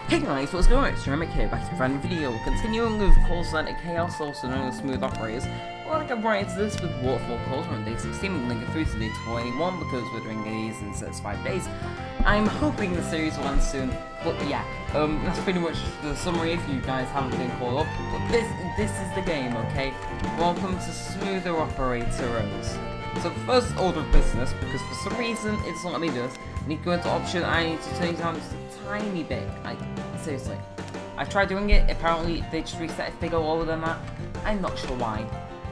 Hey guys, what's going on? It's Neremik here, back to a brand new video. We're continuing with call center chaos, also known as smooth operators. We're gonna get right into this with waterfall calls. We're on day 16, we're gonna get through to day 21 because we're doing these in 5 days. I'm hoping the series will end soon, but yeah, that's pretty much the summary if you guys haven't been called up. But this is the game, okay? Welcome to smoother operators. So first order of business, because for some reason it doesn't let me do this, I need to go into option, I need to turn it down just a tiny bit, like, seriously. I've tried doing it, apparently they just reset if they go lower than that, I'm not sure why.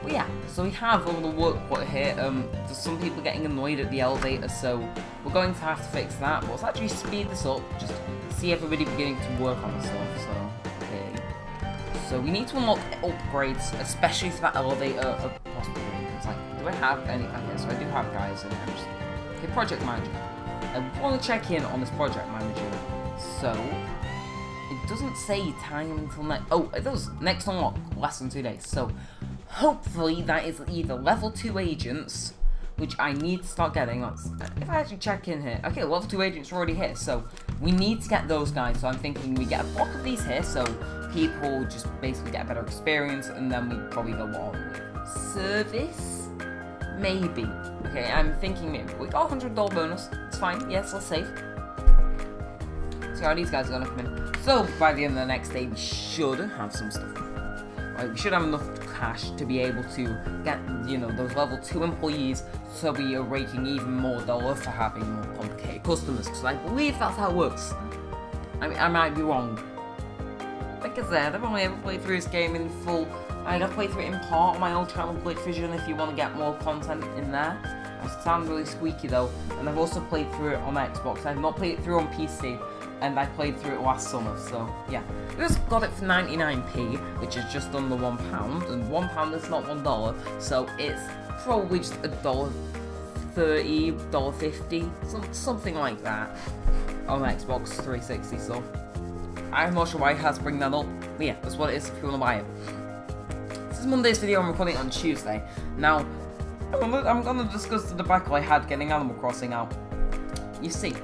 But yeah, so we have all the work put here, there's some people getting annoyed at the elevator, so we're going to have to fix that, but let's actually speed this up, just see everybody beginning to work on the stuff, so, okay. So we need to unlock upgrades, especially for that elevator, possibly. Do I have any? Okay, so I do have guys in there. Okay, project manager. I want to check in on this project manager. So it doesn't say time until next. Oh, it does. Next unlock, less than 2 days. So hopefully that is either level 2 agents, which I need to start getting. If I actually check in here. Okay, level 2 agents are already here, so we need to get those guys. So I'm thinking we get a block of these here, so people just basically get a better experience, and then we probably go on with service. Maybe. Okay, I'm thinking maybe. We got a $100 bonus. It's fine. Yes, let's save. See how these guys are gonna come in. So by the end of the next day, we should have some stuff. Right, we should have enough cash to be able to get, you know, those level 2 employees, so we are raking even more dollar for having more complicated customers. Because I believe that's how it works. I mean, I might be wrong. Like I said, I've only ever played through this game in full. I got to play through it in part on my old channel, Glitch Vision, if you want to get more content in there. I sound really squeaky though, and I've also played through it on Xbox. I've not played it through on PC, and I played through it last summer, so yeah. We just got it for 99p, which is just under £1, and £1 is not $1, so it's probably just $1.30, $1.50, something like that, on Xbox 360, so I'm not sure why it has to bring that up, but yeah, that's what it is if you want to buy it. This is Monday's video, I'm recording it on Tuesday. Now, I'm gonna discuss the debacle I had getting Animal Crossing out. You see,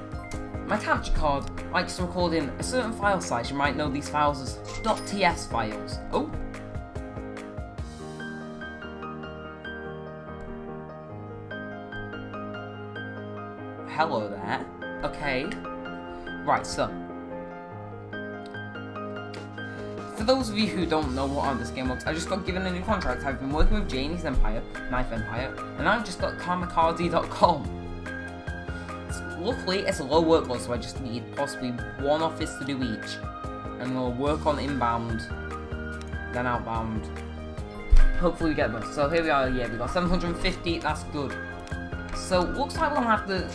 my capture card likes to record in a certain file size. You might know these files as .ts files. Oh. Hello there. Okay. Right, so. For those of you who don't know what this game looks, I just got given a new contract. I've been working with Janie's Empire, Knife Empire, and I've just got kamikaze.com. Luckily, it's a low workload, so I just need possibly one office to do each. And we'll work on inbound, then outbound. Hopefully we get those. So here we are, yeah, we got 750, that's good. So looks like we're gonna have to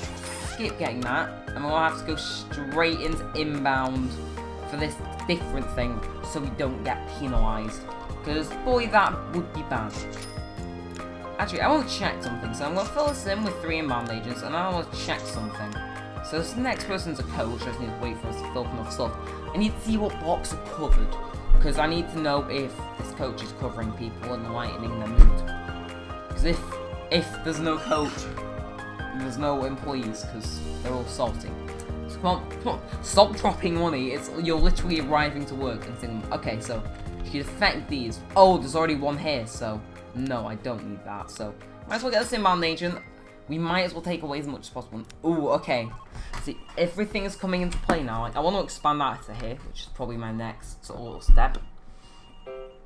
skip getting that, and we're gonna have to go straight into inbound for this different thing, so we don't get penalised, because boy, that would be bad. Actually, I want to check something, so I'm going to fill this in with 3 inbound agents, and I want to check something. So this next person's a coach, I just need to wait for us to fill up enough stuff. I need to see what blocks are covered, because I need to know if this coach is covering people and lightening their mood. Because if there's no coach, there's no employees, because they're all salty. Come on, stop dropping money. You're literally arriving to work and saying, okay, so you can affect these. Oh, there's already one here, so no, I don't need that. So might as well get this inbound agent. We might as well take away as much as possible. Ooh, okay. See, everything is coming into play now. Like, I want to expand that to here, which is probably my next sort of little step.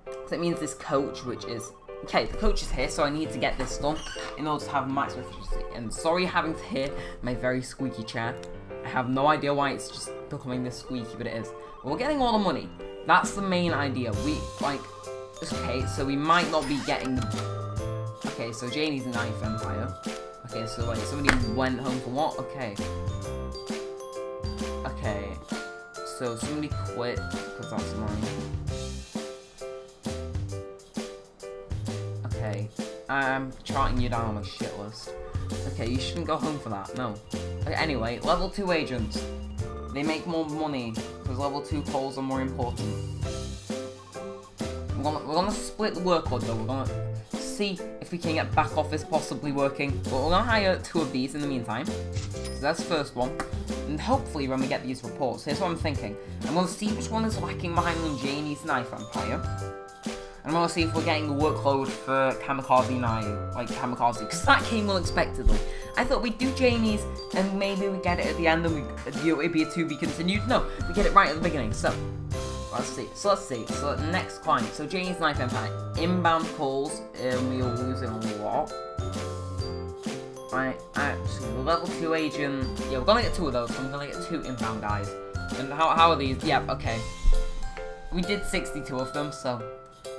So that means this coach, which is okay, the coach is here, so I need to get this done in order to have maximum efficiency. And sorry having to hear my very squeaky chair. I have no idea why it's just becoming this squeaky, but it is. We're getting all the money. That's the main idea. Okay, so we might not be getting. Okay, so Janie's a Knife Empire. Okay, so like somebody went home for what? Okay. Okay. So somebody quit because that's mine. Okay. I'm charting you down on a shit list. Okay, you shouldn't go home for that, no. Okay, anyway, level 2 agents. They make more money, because level 2 calls are more important. We're gonna split the workload though, we're gonna see if we can get back office possibly working. But we're gonna hire 2 of these in the meantime. So that's the first one. And hopefully when we get these reports, here's what I'm thinking. I'm going to see which one is lacking behind on Janie's Knife Empire. And I'm going to see if we're getting the workload for Kamikaze Knife, like Kamikaze, because that came unexpectedly. I thought we'd do Janie's, and maybe we get it at the end, and it'd be a to be continued. No, we get it right at the beginning, so... Let's see. So next client. So Janie's Knife Empire. Inbound calls. We are losing a lot. Right, actually, the level 2 agent. Yeah, we're gonna get 2 of those. So I'm gonna get 2 inbound guys. And how are these? Yeah, okay. We did 62 of them, so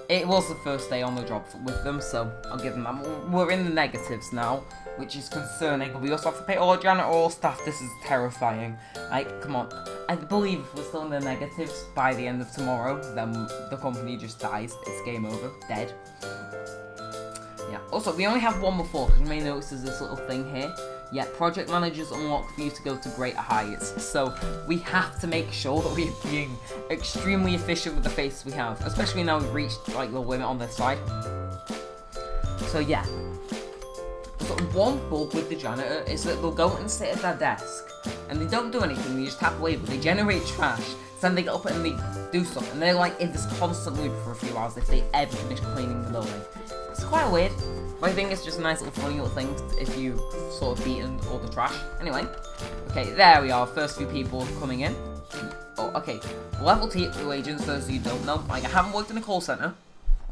it was the first day on the job with them, so I'll give them that. We're in the negatives now, which is concerning. But we also have to pay all janitorial staff. This is terrifying. Like, come on. I believe if we're still in the negatives by the end of tomorrow, then the company just dies. It's game over. Dead. Yeah. Also, we only have one before, because you may notice there's this little thing here. Yeah, project managers unlock for you to go to greater heights. So, we have to make sure that we're being extremely efficient with the faces we have. Especially now we've reached, like, the limit on this side. So, yeah. So, one bug with the janitor is that they'll go and sit at their desk. And they don't do anything, they just tap away, but they generate trash. So then they get up and they do stuff. And they're like in this constant loop for a few hours if they ever finish cleaning the building. It's quite weird. But I think it's just a nice little funny little thing if you sort of beaten all the trash. Anyway. Okay, there we are. First few people coming in. Oh, okay. Level 2 agents, those of you who don't know. Like, I haven't worked in a call center.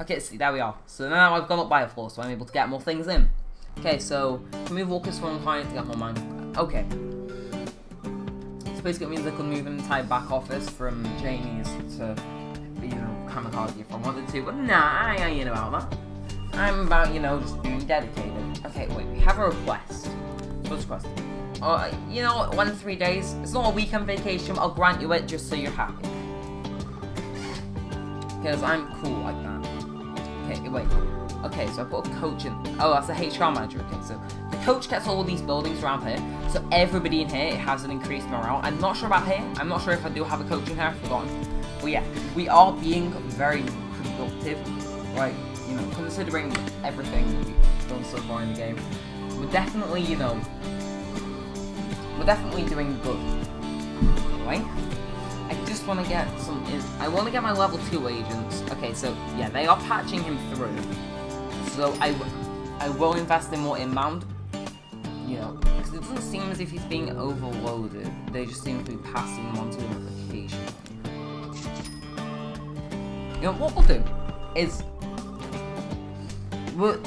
Okay, see, there we are. So now I've gone up by a floor, so I'm able to get more things in. Okay, so can we walk us from one client to get more money? Okay. Basically, it means I could move an entire back office from Janie's to, you know, Kamikaze if I wanted to, but nah, I ain't about that. I'm about, you know, just being dedicated. Okay, wait, we have a request. What's the request? You know what, 1 to 3 days, it's not a weekend vacation, I'll grant you it just so you're happy. Because I'm cool like that. Okay, wait. Okay, so I put a coach in. Oh, that's the HR manager. Okay, so the coach gets all these buildings around here. So everybody in here has an increased morale. I'm not sure about here. I'm not sure if I do have a coach in here. I've forgotten. But yeah, we are being very productive. Like, you know, considering everything that we've done so far in the game. We're definitely, you know, we're definitely doing good. Right? I just want to get some. I want to get my level 2 agents. Okay, so yeah, they are patching him through. So I will invest in more inbound, you know, because it doesn't seem as if he's being overloaded. They just seem to be passing him on to notification. You know, what we'll do is,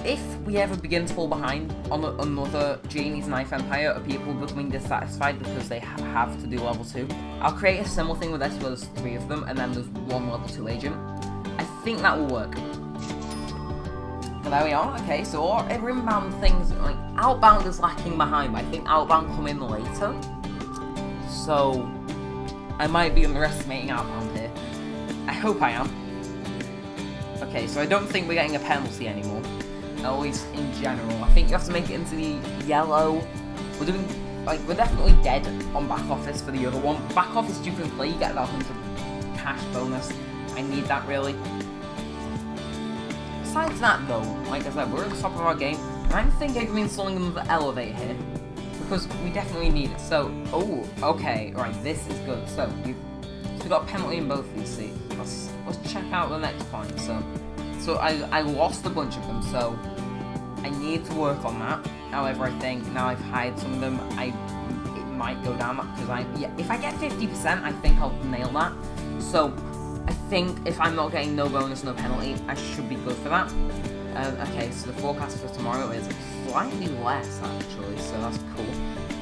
if we ever begin to fall behind on another Janie's Knife Empire of people becoming dissatisfied because they have to do level 2, I'll create a similar thing with this where there's 3 of them and then there's 1 level 2 agent. I think that will work. So there we are. Okay, so all every inbound things, like outbound is lacking behind, but I think outbound come in later. So I might be underestimating outbound here. I hope I am. Okay, so I don't think we're getting a penalty anymore. At least in general. I think you have to make it into the yellow. We're doing, like, we're definitely dead on back office for the other one. Back office you can play, you get that 100 cash bonus. I need that really. Besides that though, like I said, we're at the top of our game, and I'm thinking of installing another elevator here, because we definitely need it. So, oh, okay, right, this is good. So we've got a penalty in both of these. See, let's check out the next point. So I lost a bunch of them, so I need to work on that. However, I think now I've hired some of them, it might go down because if I get 50%, I think I'll nail that. So I think if I'm not getting no bonus, no penalty, I should be good for that. Okay, so the forecast for tomorrow is slightly less actually, so that's cool.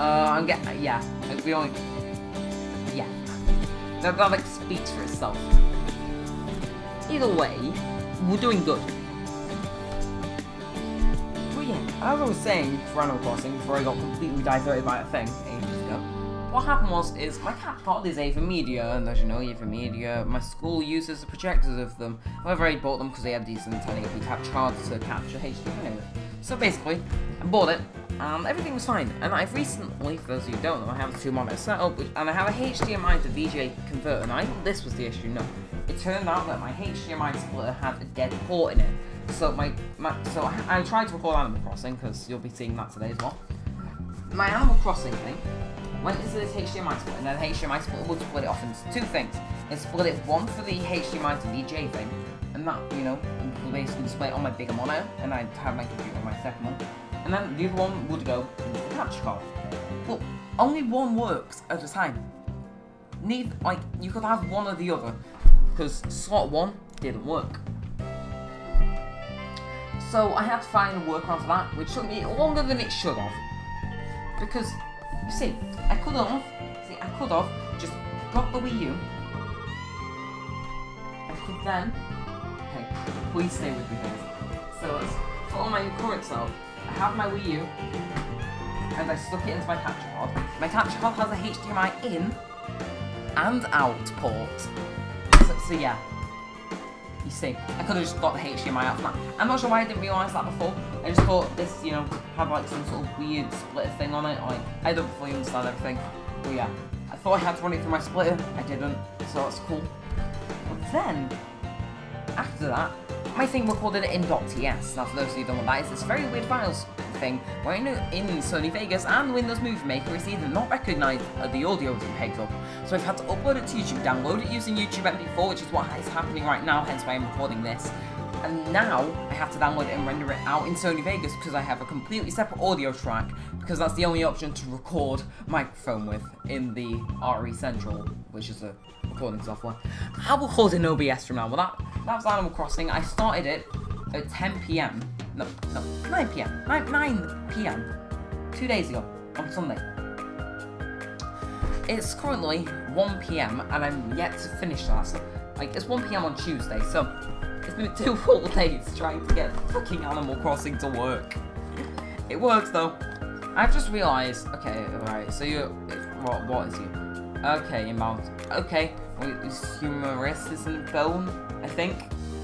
I'm getting, yeah, we only, yeah, that like speaks for itself. Either way, we're doing good. But yeah, as I was saying for Animal Crossing, before I got completely diverted by a thing ages ago, what happened is my cat got these Ava Media, and as you know, Ava Media, my school uses the projectors of them. However, I bought them because they had decent 1080p cards to capture HDMI. So basically, I bought it, and everything was fine. And I've recently, for those of you who don't know, I have a 2-monitor setup, and I have a HDMI to VGA converter, and I thought this was the issue. No, it turned out that my HDMI splitter had a dead port in it. So I tried to record Animal Crossing, because you'll be seeing that today as well. My Animal Crossing thing went into this HDMI split, and then the HDMI split would split it off into two things. It split it one for the HDMI to VGA thing, and that, you know, would basically display it on my bigger monitor, and I'd have my computer on my second one. And then the other one would go into the capture card. But only one works at a time. Neither, like, you could have one or the other, because slot 1 didn't work. So I had to find a workaround for that, which took me longer than it should have. Because, you see, I could have just got the Wii U. I could then, okay, please stay with me guys. So let's put on my current setup. I have my Wii U, and I stuck it into my capture card. My capture card has a HDMI in and out port. So yeah, you see, I could have just got the HDMI out from that. I'm not sure why I didn't realise that before. I just thought this, you know, had like some sort of weird splitter thing on it. Like, I don't fully understand everything. But yeah, I thought I had to run it through my splitter. I didn't, so that's cool. But then, after that, my thing recorded it in .ts. Now for those of you who don't know what that is, it's a very weird files thing where in Sony Vegas and Windows Movie Maker it's either not recognised the audio that it picks up. So I've had to upload it to YouTube, download it using YouTube MP4, which is what is happening right now, hence why I'm recording this. And now I have to download it and render it out in Sony Vegas because I have a completely separate audio track, because that's the only option to record microphone with in the RE Central, which is a recording software. I will record in OBS from now. Well, that was Animal Crossing. I started it at 10 PM. No, 9 PM. 9 PM. 2 days ago, on Sunday. It's currently 1 PM and I'm yet to finish that. So, like, it's 1 PM on Tuesday, so it's been 2 full days trying to get fucking Animal Crossing to work. It works though. I've just realised, okay, alright, so what is you? Okay, inbound. Okay, it's humorous, isn't bone, I think.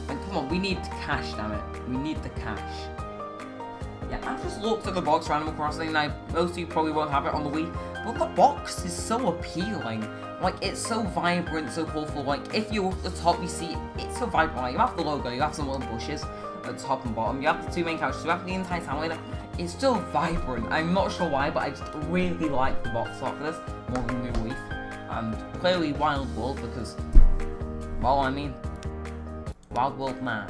And come on, we need cash, damn it. We need the cash. Yeah, I've just looked at the box for Animal Crossing, and most of you probably won't have it on the Wii, but the box is so appealing. Like, it's so vibrant, so colourful. Like, if you look at the top, you see, it's so vibrant. Like, you have the logo, you have some little bushes at the top and bottom, you have the 2 main couches, you have the entire town. It's still vibrant. I'm not sure why, but I just really like the box art for this, more than the Wii. And clearly Wild World, because, well, I mean, Wild World man.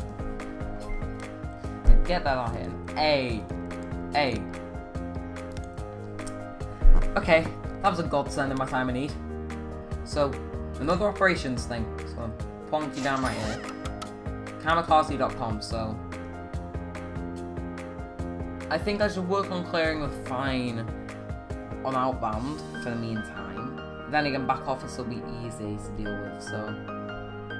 Get that out here. Hey. Okay, that was a godsend in my time of need. So, another operations thing. So, I'm pointing you down right here. Kamikaze.com, so I think I should work on clearing a fine on outbound for the meantime. Then again, back office will be easy to deal with, so,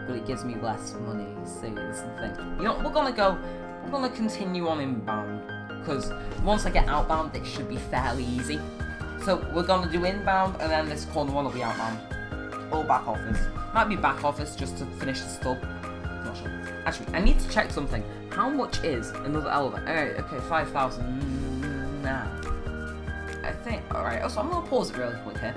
but it gives me less money. See, this is the thing. You know, we're gonna continue on inbound, because once I get outbound, it should be fairly easy. So we're gonna do inbound, and then this corner one will be outbound. Or back office. Might be back office just to finish the stub. Not sure. Actually, I need to check something. How much is another elevator? Alright, okay, 5,000. Nah. I think, alright, also I'm gonna pause it really quick here.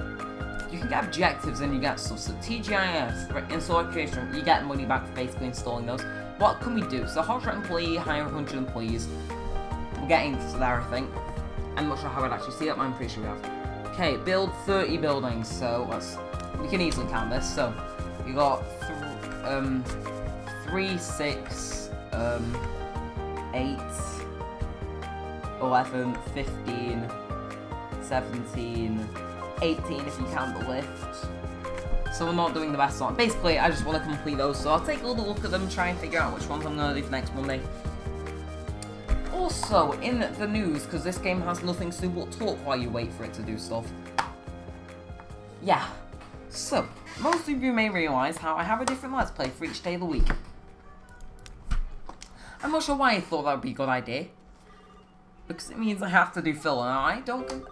You can get objectives and you get stuff. So TGIF, install creation, you get money back for basically installing those. What can we do? So hot shot employee, hire 100 employees. We're getting to there, I think. I'm not sure how I'd actually see that, but I'm pretty sure we have. Okay, build 30 buildings, so we can easily count this. So you got 3, 6, 8, 11, 15, 17, 18 if you count the lift. So we're not doing the best one. Basically, I just want to complete those, so I'll take a little look at them, try and figure out which ones I'm going to do for next Monday. Also, in the news, because this game has nothing to do but talk while you wait for it to do stuff. Yeah. So, most of you may realise how I have a different Let's Play for each day of the week. I'm not sure why I thought that would be a good idea. Because it means I have to do filler. Now,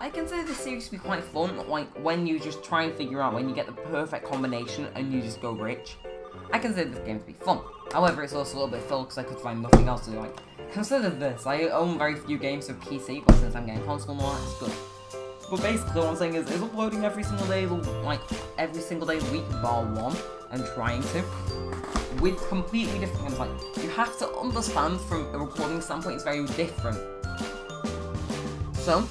I consider this series to be quite fun, like when you just try and figure out when you get the perfect combination and you just go rich. I consider this game to be fun. However, it's also a little bit filler because I could find nothing else to do. Like, consider this, I own very few games for PC, but since I'm getting console and all that, it's good. But basically what I'm saying is uploading every single day, like every single day of the week, bar one, and trying to, with completely different things. Like, you have to understand from a recording standpoint, it's very different. So,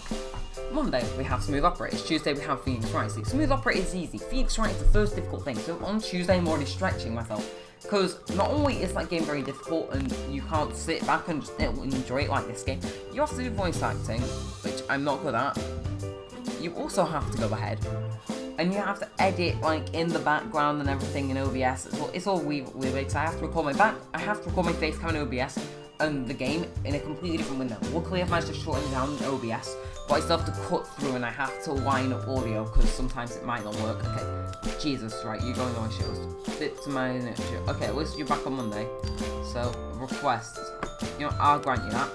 Monday we have Smooth Operators, Tuesday we have Phoenix Wright. See, Smooth Operator is easy, Phoenix Wright is the first difficult thing, so on Tuesday I'm already stretching myself. Because not only is that game very difficult and you can't sit back and just enjoy it like this game, you have to do voice acting, which I'm not good at. You also have to go ahead and you have to edit like in the background and everything in OBS. It's all weird, so I have to record my face cam in OBS and the game in a completely different window. Luckily I've managed to shorten it down in OBS, but I still have to cut through and I have to line up audio because sometimes it might not work. Okay, Jesus, right, you're going on my shows. Bit to my show. Okay, at least you're back on Monday. So, requests. You know, I'll grant you that.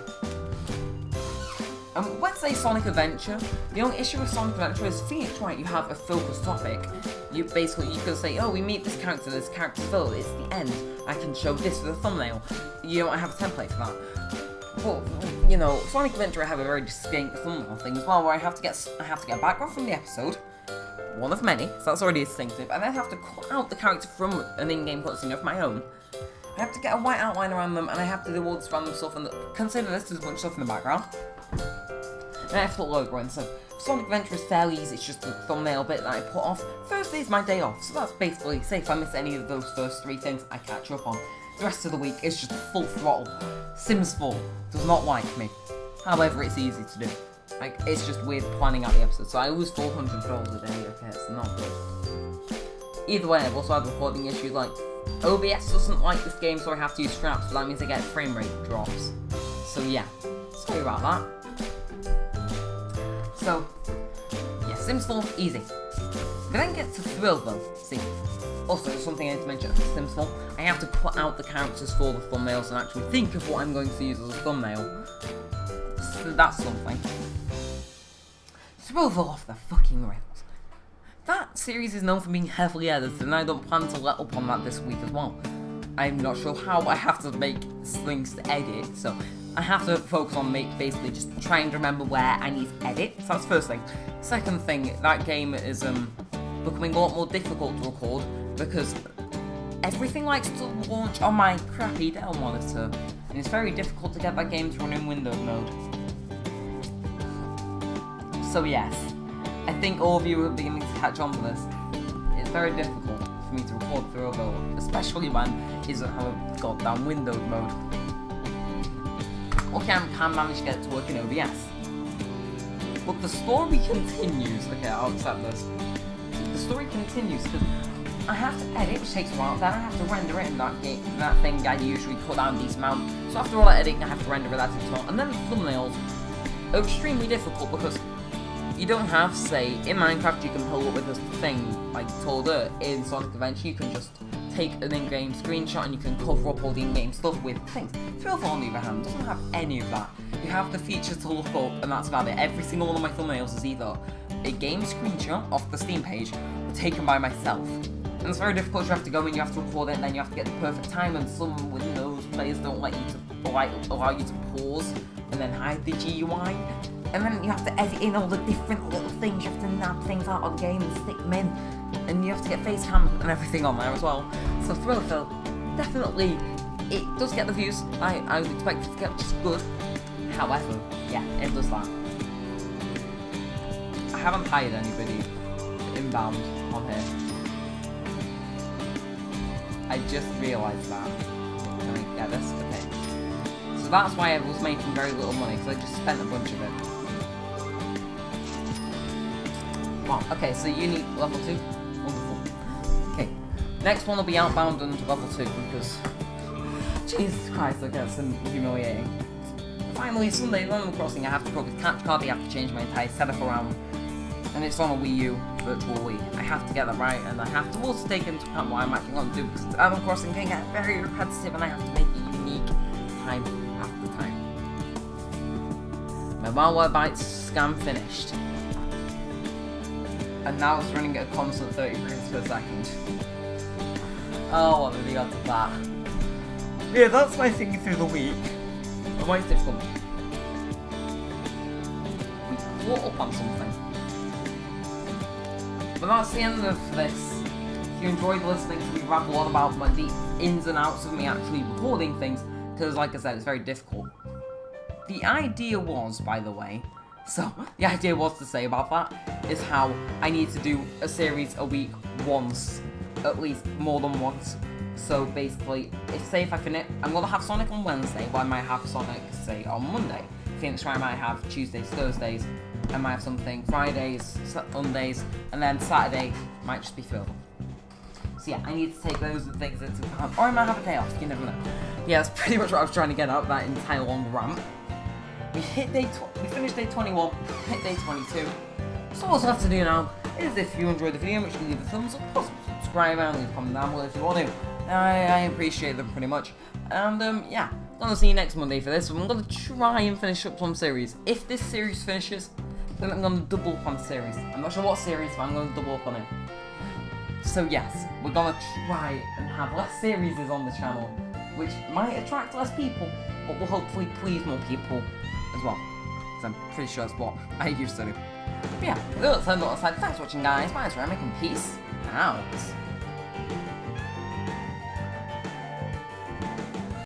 Let's say Sonic Adventure. The only issue with Sonic Adventure is Phoenix Wright, you have a focused topic. You can say, oh, we meet this character's fill, it's the end. I can show this for the thumbnail. You don't have a template for that. Well, you know, Sonic Adventure I have a very distinct thumbnail thing as well, where I have to get a background from the episode, one of many, so that's already distinctive, and then I have to cut out the character from an in-game cutscene of my own. I have to get a white outline around them, and I have to do all this random stuff, and consider this as much stuff in the background. And I have to put logo in, so Sonic Adventure is fairly easy, it's just the thumbnail bit that I put off. Thursday is my day off, so that's basically, say if I miss any of those first 3 things, I catch up on. The rest of the week is just full throttle. Sims 4 does not like me. However, it's easy to do. Like, it's just weird planning out the episode, so I lose $400 a day, okay, it's not good. Either way, I've also had recording issues, like, OBS doesn't like this game, so I have to use scraps, so that means I get frame rate drops. So yeah, sorry about that. So, yeah, Sims 4, easy. We then get to Thrill though, see. Also, there's something I need to mention for Sims 4, I have to put out the characters for the thumbnails and actually think of what I'm going to use as a thumbnail. So that's something. Thrillville off the fucking rails. That series is known for being heavily edited and I don't plan to let up on that this week as well. I'm not sure how, I have to make things to edit, so I have to focus on basically just trying to remember where I need to edit, so that's the first thing. Second thing, that game is becoming a lot more difficult to record because everything likes to launch on my crappy Dell monitor, and it's very difficult to get that game to run in Windows mode. So yes, I think all of you are beginning to catch on to this. It's very difficult for me to record through Overwatch, especially when it doesn't have a goddamn Windows mode. Okay, I can manage to get it to work in OBS. But the story continues. Okay, I'll accept this. The story continues because I have to edit, which takes a while, then I have to render it in that thing I usually cut down a decent amount. So after all that editing, I have to render it that as well. And then the thumbnails are extremely difficult because you don't have, say, in Minecraft you can pull up with this thing, like told her, in Sonic Adventure you can just take an in-game screenshot and you can cover up all the in-game stuff with things. Thrillville, on the other hand, doesn't have any of that. You have the feature to look up and that's about it. Every single one of my thumbnails is either a game screenshot off the Steam page or taken by myself. And it's very difficult, you have to go in, you have to record it, and then you have to get the perfect time, and some Windows players don't let you to allow you to pause and then hide the GUI. And then you have to edit in all the different little things, you have to nab things out of the game and stick them in. And you have to get face cam and everything on there as well. So Thrillville, definitely, it does get the views I would expect it to get, which is good. However, yeah, it does that. I haven't hired anybody inbound on here. I just realised that. Can I get this? Okay. So that's why I was making very little money, because I just spent a bunch of it. Wow, okay, so you need level 2. Wonderful. Okay, next one will be Outbound and level 2, because Jesus Christ, okay, that's humiliating. Finally, Sunday, Animal Crossing, I have to put with catch card, I have to change my entire setup around. And it's on a Wii U, Virtual Wii. I have to get that right, and I have to also take into account what I'm actually going to do, because Animal Crossing can get very repetitive, and I have to make it unique time after time. My Malware Bytes scan finished. And now it's running at a constant 30 frames per second. Oh, what have we got to that? Yeah, that's my thinking through the week. But why is it difficult? We caught up on something. But that's the end of this. If you enjoyed listening to me ramble on about the ins and outs of me actually recording things, because like I said, it's very difficult. The idea was, by the way, So, the idea was to say about that is how I need to do a series a week once, at least more than once. So basically, if I finish, I'm going to have Sonic on Wednesday, but I might have Sonic, say, on Monday. Phoenix Wright I might have Tuesdays, Thursdays, I might have something Fridays, Mondays, and then Saturday might just be filled. So yeah, I need to take those things into account, or I might have a day off, you never know. Yeah, that's pretty much what I was trying to get out of that entire long rant. We finished day 21, hit day 22. So what's left to do now is, if you enjoyed the video, make sure you leave a thumbs up, possibly subscribe, and leave a comment down below if you want to. I appreciate them pretty much. And yeah, gonna see you next Monday for this. I'm gonna try and finish up some series. If this series finishes, then I'm gonna double up on the series. I'm not sure what series, but I'm gonna double up on it. So yes, we're gonna try and have less series on the channel, which might attract less people, but will hopefully please more people as well. Because I'm pretty sure that's what I used to do. But yeah, with that said, thanks for watching, guys. My name's Neremik, and peace out.